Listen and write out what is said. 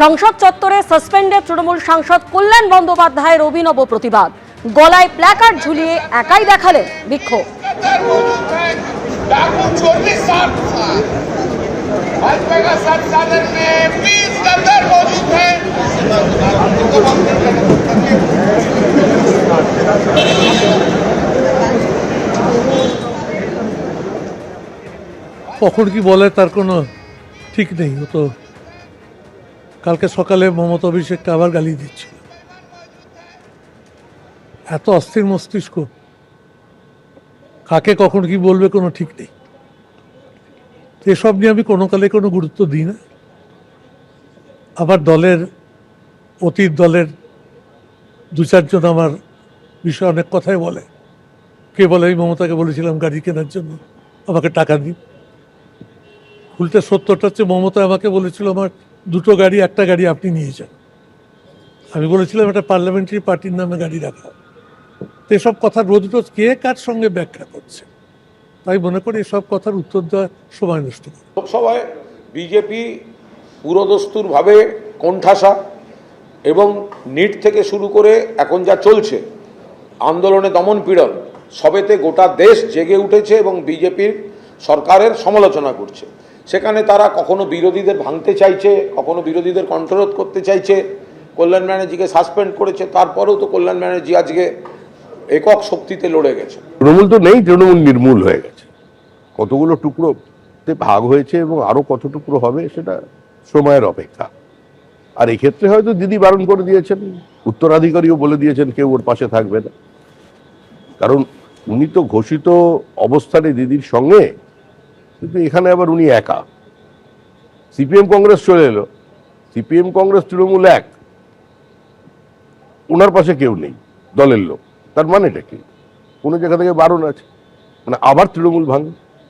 সংসদ চত্বরে সাসপেন্ডেড তৃণমূল সাংসদ কল্যাণ বন্দ্যোপাধ্যায়ের অভিনব প্রতিবাদ। গলায় প্ল্যাকার্ড ঝুলিয়ে একাই দেখালেন বিক্ষোভ। কখন কি বলে তার কোনো ঠিক নেই। ও তো কালকে সকালে মমতা অভিষেককে আবার গালি দিচ্ছিল। এত অস্থির মস্তিষ্ক, কাকে কখন কি বলবে কোনো ঠিক নেই। এসব নিয়ে আমি কোনো কালে কোনো গুরুত্ব দিই না। আবার অতীত দলের দু চারজন আমার বিষয়ে অনেক কথাই বলে। কে বলে আমি মমতাকে বলেছিলাম গাড়ি কেনার জন্য আমাকে টাকা দিন। উল্টে সত্যটা হচ্ছে মমতা আমাকে বলেছিল আমার দুটো গাড়ি, একটা গাড়ি আপনি নিয়ে যান। আমি বলেছিলাম একটা পার্লামেন্টারি পার্টির নামে গাড়ি রাখা। তো এসব কথা রোজ রোজ কে কার সঙ্গে ব্যাখ্যা করছে? তাই মনে করি এসব কথার উত্তর দেওয়া সময় নষ্ট করে। লোকসভায় বিজেপি পুরোদস্তুরভাবে কোণঠাসা এবং নিট থেকে শুরু করে এখন যা চলছে আন্দোলনে দমন পীড়ন, সবেতে গোটা দেশ জেগে উঠেছে এবং বিজেপির সরকারের সমালোচনা করছে। সেখানে তারা কখনো বিরোধীদের ভাঙতে চাইছে, কখনো বিরোধীদের কণ্ঠরোধ করতে চাইছে। কল্যাণ ব্যানার্জিকে সাসপেন্ড করেছে, তারপরেও তো কল্যাণ ব্যানার্জি আজকে একক শক্তিতে লড়ে গেছে। তৃণমূল তো নেই, তৃণমূল নির্মূল হয়ে গেছে। কতগুলো টুকরোতে ভাগ হয়েছে এবং আরো কত টুকরো হবে সেটা সময়ের অপেক্ষা। আর এই ক্ষেত্রে হয়তো দিদি বারণ করে দিয়েছেন, উত্তরাধিকারীও বলে দিয়েছেন কেউ ওর পাশে থাকবে না। কারণ উনি তো ঘোষিত অবস্থানে দিদির সঙ্গে, কিন্তু এখানে আবার উনি একা। সিপিএম কংগ্রেস চলে এলো, সিপিএম কংগ্রেস তৃণমূল এক, ওনার পাশে কেউ নেই দলের লোক। তার মানেটা কি? কোনো জায়গা থেকে বারণ আছে, মানে আবার তৃণমূল ভাঙে।